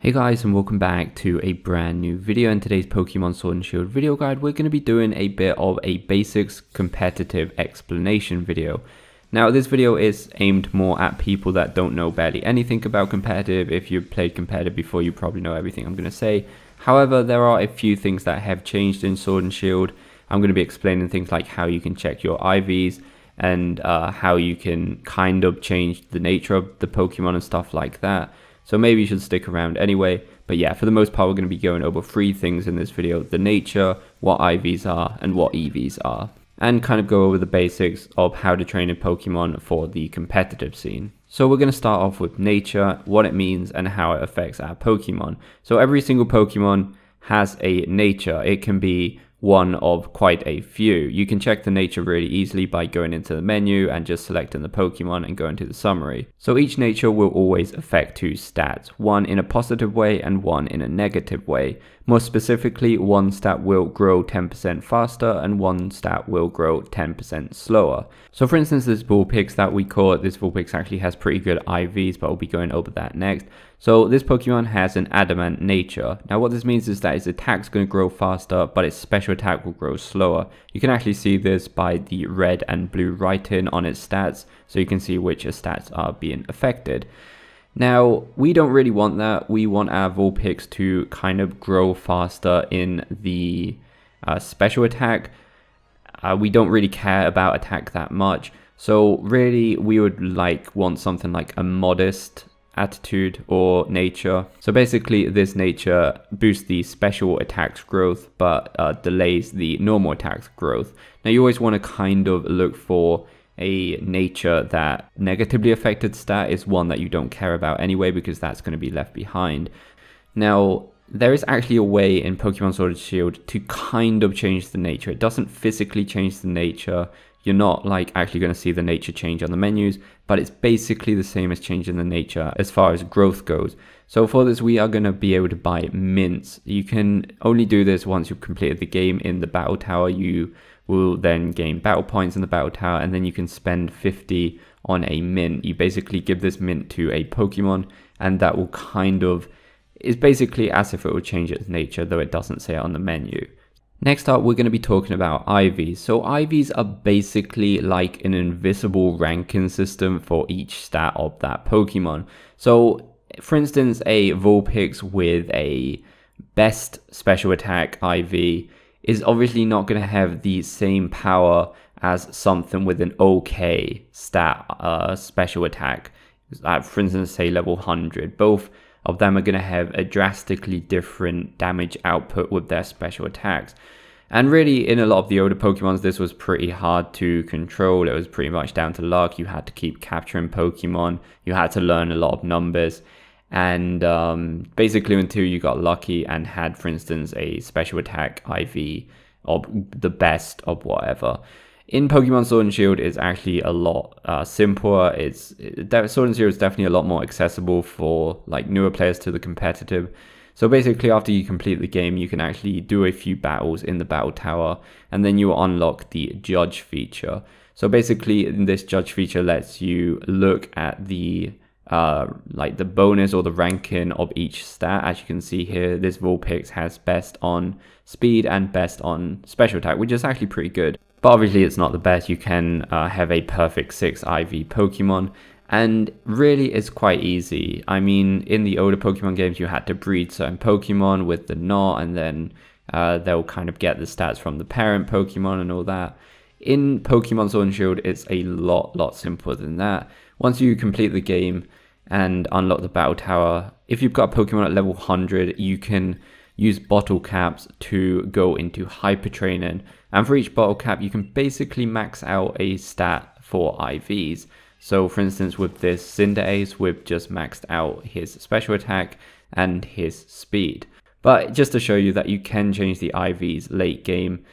Hey guys, and welcome back to a brand new video. In today's Pokemon Sword and Shield video guide, we're going to be doing a bit of a basics competitive explanation video. Now this video is aimed more at people that don't know barely anything about competitive. If you've played competitive before, you probably know everything I'm going to say. However, there are a few things that have changed in Sword and Shield. I'm going to be explaining things like how you can check your IVs and how you can kind of change the nature of the Pokemon and stuff like that. So maybe you should stick around anyway. But yeah, for the most part, we're going to be going over three things in this video: the nature, what IVs are, and what EVs are. And kind of go over the basics of how to train a Pokemon for the competitive scene. So we're going to start off with nature, what it means, and how it affects our Pokemon. So every single Pokemon has a nature. It can be one of quite a few. You can check the nature really easily by going into the menu and just selecting the Pokemon and going to the summary. So each nature will always affect two stats, one in a positive way and one in a negative way. More specifically, one stat will grow 10% faster and one stat will grow 10% slower. So for instance, this Vulpix that we caught, this Vulpix actually has pretty good IVs, but I'll be going over that next. So this Pokemon has an adamant nature. Now what this means is that its attack's going to grow faster, but its special attack will grow slower. You can actually see this by the red and blue writing on its stats, so you can see which stats are being affected. Now, we don't really want that. We want our Vulpix to kind of grow faster in the special attack. We don't really care about attack that much. So really, we would want something like a modest attitude or nature. So basically, this nature boosts the special attacks growth, but delays the normal attacks growth. Now, you always want to kind of look for a nature that negatively affected stat is one that you don't care about anyway, because that's going to be left behind. Now, there is actually a way in Pokemon Sword and Shield to kind of change the nature. It doesn't physically change the nature. You're not actually going to see the nature change on the menus, but it's basically the same as changing the nature as far as growth goes. So for this, we are going to be able to buy mints. You can only do this once you've completed the game in the battle tower. You will then gain battle points in the battle tower, and then you can spend 50 on a mint. You basically give this mint to a Pokemon, and that will is basically as if it would change its nature, though it doesn't say it on the menu. Next up, we're going to be talking about IVs. So IVs are basically like an invisible ranking system for each stat of that Pokemon. So for instance, a Vulpix with a best special attack IV is obviously not going to have the same power as something with an okay stat special attack. For instance, say level 100. Both of them are going to have a drastically different damage output with their special attacks. And really, in a lot of the older Pokemons, this was pretty hard to control. It was pretty much down to luck. You had to keep capturing Pokemon. You had to learn a lot of numbers. And basically until you got lucky and had, for instance, a special attack IV of the best of whatever. In Pokemon Sword and Shield, it's actually a lot simpler. Sword and Shield is definitely a lot more accessible for newer players to the competitive. So basically, after you complete the game, you can actually do a few battles in the battle tower, and then you unlock the judge feature. So basically, this judge feature lets you look at the the bonus or the ranking of each stat. As you can see here, this Vulpix has best on speed and best on special attack, which is actually pretty good. But obviously it's not the best. You can have a perfect 6 IV Pokemon, and really it's quite easy. I mean, in the older Pokemon games, you had to breed certain Pokemon with the knot, and then they'll kind of get the stats from the parent Pokemon and all that. In Pokemon Sword and Shield, it's a lot simpler than that. Once you complete the game and unlock the battle tower, if you've got a Pokemon at level 100, you can use bottle caps to go into hyper training. And for each bottle cap, you can basically max out a stat for IVs. So for instance, with this Cinderace, we've just maxed out his special attack and his speed. But just to show you that you can change the IVs late game,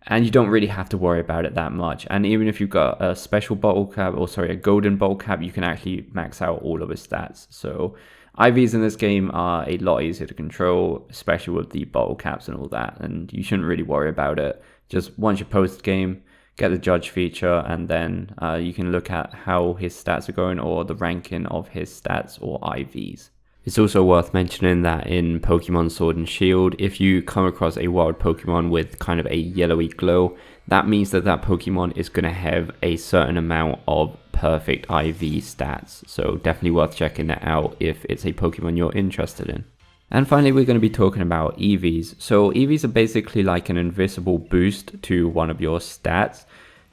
and you don't really have to worry about it that much. And even if you've got a special bottle cap, a golden bottle cap, you can actually max out all of his stats. So IVs in this game are a lot easier to control, especially with the bottle caps and all that. And you shouldn't really worry about it. Just once you post game, get the judge feature, and then you can look at how his stats are going or the ranking of his stats or IVs. It's also worth mentioning that in Pokemon Sword and Shield, if you come across a wild Pokemon with kind of a yellowy glow, that means that that Pokemon is going to have a certain amount of perfect IV stats. So definitely worth checking that out if it's a Pokemon you're interested in. And finally, we're going to be talking about EVs. So EVs are basically like an invisible boost to one of your stats.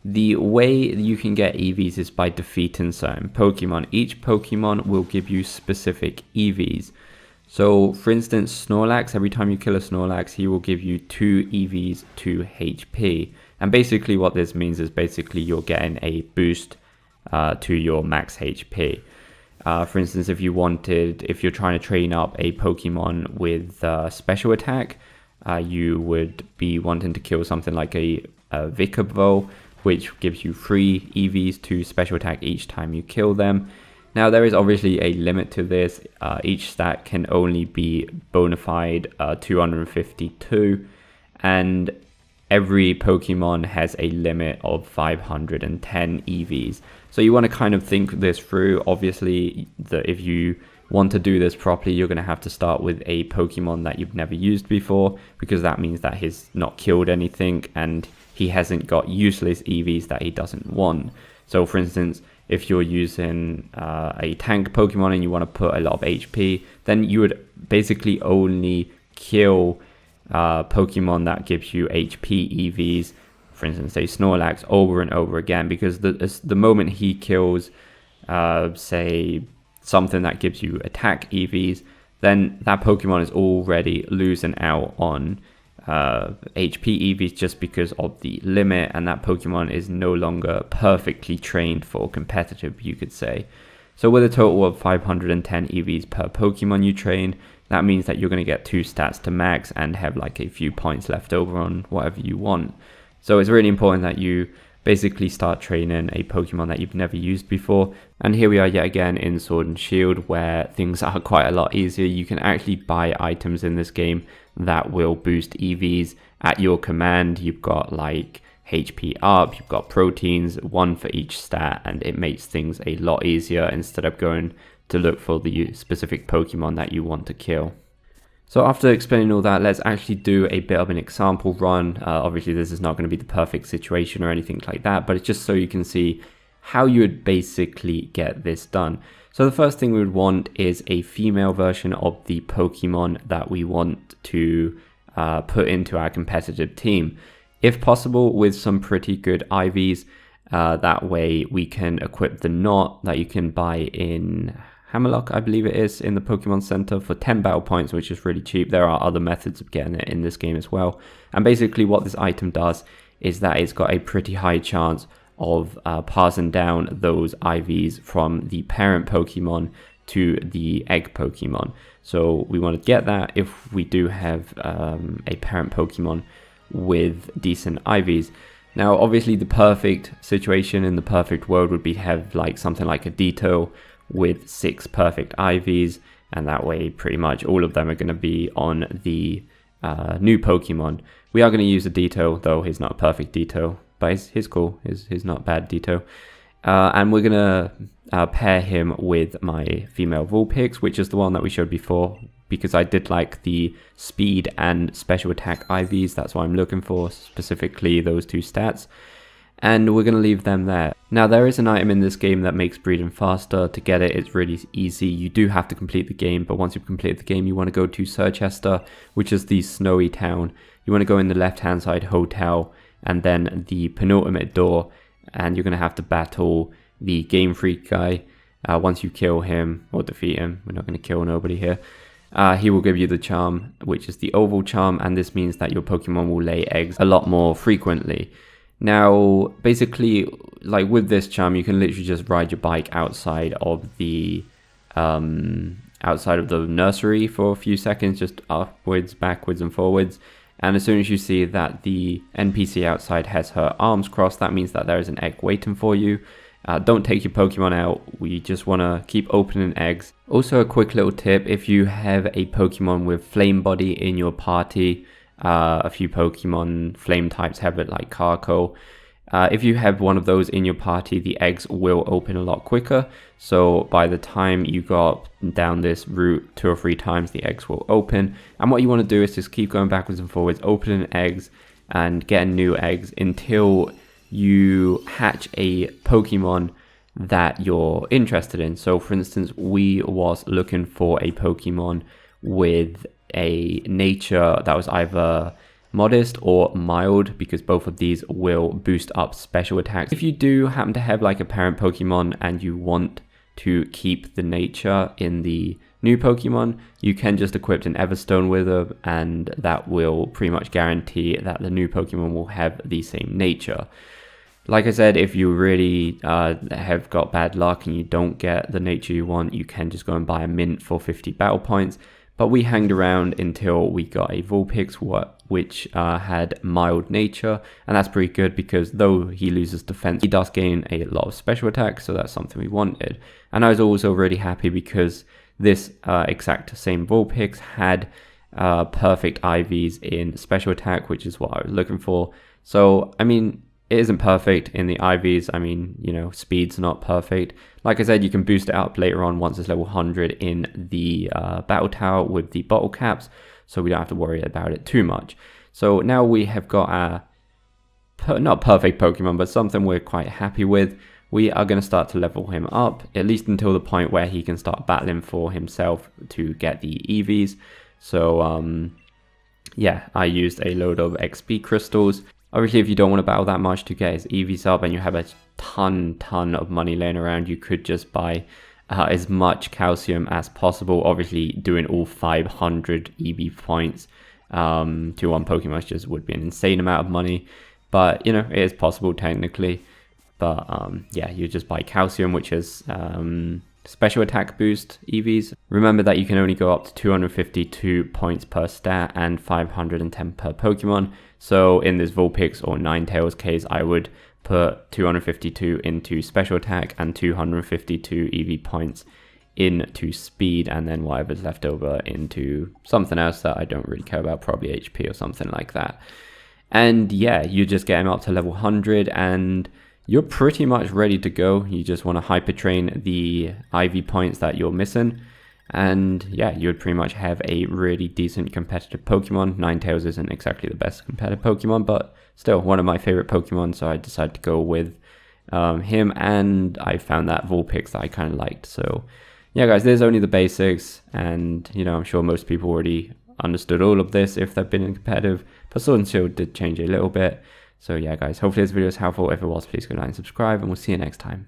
The way you can get EVs is by defeating certain Pokemon. Each Pokemon will give you specific EVs. So for instance, Snorlax, every time you kill a Snorlax, he will give you 2 EVs to HP. And basically what this means is basically you're getting a boost to your max HP. For instance, if you're trying to train up a Pokemon with special attack, you would be wanting to kill something like a Vikavolt, which gives you 3 EVs to special attack each time you kill them. Now there is obviously a limit to this. Each stat can only be bona fide 252, and every Pokemon has a limit of 510 EVs. So you want to kind of think this through. Obviously, if you want to do this properly, you're going to have to start with a Pokemon that you've never used before, because that means that he's not killed anything and he hasn't got useless EVs that he doesn't want. So for instance, if you're using a tank Pokemon and you want to put a lot of HP, then you would basically only kill Pokemon that gives you HP EVs, for instance, say Snorlax, over and over again, because the moment he kills, say, something that gives you attack EVs, then that Pokemon is already losing out on HP EVs just because of the limit, and that Pokemon is no longer perfectly trained for competitive, you could say. So with a total of 510 EVs per Pokemon you train, that means that you're going to get 2 stats to max and have like a few points left over on whatever you want. So it's really important that you basically start training a Pokemon that you've never used before. And here we are yet again in Sword and Shield, where things are quite a lot easier. You can actually buy items in this game that will boost EVs at your command. You've got like HP up, you've got proteins, 1 for each stat, and it makes things a lot easier instead of going to look for the specific Pokemon that you want to kill. So after explaining all that, let's actually do a bit of an example run. Obviously this is not going to be the perfect situation or anything like that, but it's just so you can see how you would basically get this done. So the first thing we would want is a female version of the Pokemon that we want to put into our competitive team. If possible, with some pretty good IVs. That way we can equip the knot that you can buy in Hammerlock, I believe it is, in the Pokemon Center for 10 battle points, which is really cheap. There are other methods of getting it in this game as well. And basically what this item does is that it's got a pretty high chance of passing down those IVs from the parent Pokemon to the egg Pokemon. So we want to get that if we do have a parent Pokemon with decent IVs. Now obviously the perfect situation in the perfect world would be to have like something like a Ditto with 6 perfect IVs, and that way pretty much all of them are going to be on the new Pokemon. We are going to use a Ditto, though he's not a perfect Ditto, but he's cool. He's not bad Ditto. And we're going to pair him with my female Vulpix, which is the one that we showed before, because I did like the speed and special attack IVs. That's what I'm looking for, specifically those 2 stats. And we're going to leave them there. Now there is an item in this game that makes breeding faster. To get it, it's really easy. You do have to complete the game, but once you've completed the game, you want to go to Sirchester, which is the snowy town. You want to go in the left hand side hotel and then the penultimate door, and you're going to have to battle the Game Freak guy. Once you kill him or defeat him, we're not going to kill nobody here, he will give you the charm, which is the oval charm, and this means that your Pokemon will lay eggs a lot more frequently. Now, basically, like with this charm, you can literally just ride your bike outside of the nursery for a few seconds, just upwards, backwards, and forwards. And as soon as you see that the NPC outside has her arms crossed, that means that there is an egg waiting for you. Don't take your Pokemon out. We just want to keep opening eggs. Also, a quick little tip: if you have a Pokemon with Flame Body in your party, a few Pokemon flame types have it like Carco. If you have one of those in your party, the eggs will open a lot quicker. So by the time you got down this route 2 or 3 times, the eggs will open. And what you want to do is just keep going backwards and forwards, opening eggs and getting new eggs until you hatch a Pokemon that you're interested in. So for instance, we was looking for a Pokemon with a nature that was either modest or mild, because both of these will boost up special attacks. If you do happen to have like a parent Pokemon and you want to keep the nature in the new Pokemon, you can just equip an Everstone with them, and that will pretty much guarantee that the new Pokemon will have the same nature. Like I said, if you really have got bad luck and you don't get the nature you want, you can just go and buy a mint for 50 battle points. But we hanged around until we got a Vulpix, which had mild nature, and that's pretty good because though he loses defense, he does gain a lot of special attacks, so that's something we wanted. And I was also really happy because this exact same Vulpix had perfect IVs in special attack, which is what I was looking for. So, I mean, it isn't perfect in the IVs. I mean, you know, speed's not perfect. Like I said, you can boost it up later on once it's level 100 in the battle tower with the bottle caps, so we don't have to worry about it too much. So now we have got our, not perfect Pokemon, but something we're quite happy with. We are going to start to level him up, at least until the point where he can start battling for himself to get the EVs. So, yeah, I used a load of XP crystals. Obviously, if you don't want to battle that much to get his EVs up and you have a ton of money laying around, you could just buy as much calcium as possible. Obviously, doing all 500 EV points to one Pokemon just would be an insane amount of money. But, you know, it is possible technically. But, yeah, you just buy calcium, which is special attack boost EVs. Remember that you can only go up to 252 points per stat and 510 per Pokemon. So in this Vulpix or Ninetales case, I would put 252 into special attack and 252 EV points into speed, and then whatever's left over into something else that I don't really care about, probably HP or something like that. And yeah, you just get him up to level 100 and you're pretty much ready to go. You just want to hyper train the IV points that you're missing. And yeah, you would pretty much have a really decent competitive Pokemon. Ninetales isn't exactly the best competitive Pokemon, but still one of my favorite Pokemon. So I decided to go with him, and I found that Vulpix that I kind of liked. So yeah, guys, there's only the basics. And, you know, I'm sure most people already understood all of this if they've been in competitive. But Sword and Shield did change a little bit. So yeah, guys, hopefully this video is helpful. If it was, please go like and subscribe, and we'll see you next time.